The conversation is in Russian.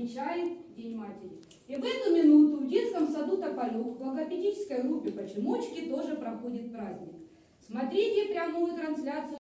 отмечает День матери. И в эту минуту в детском саду Тополек в логопедической группе «Почемучки» тоже проходит праздник. Смотрите прямую трансляцию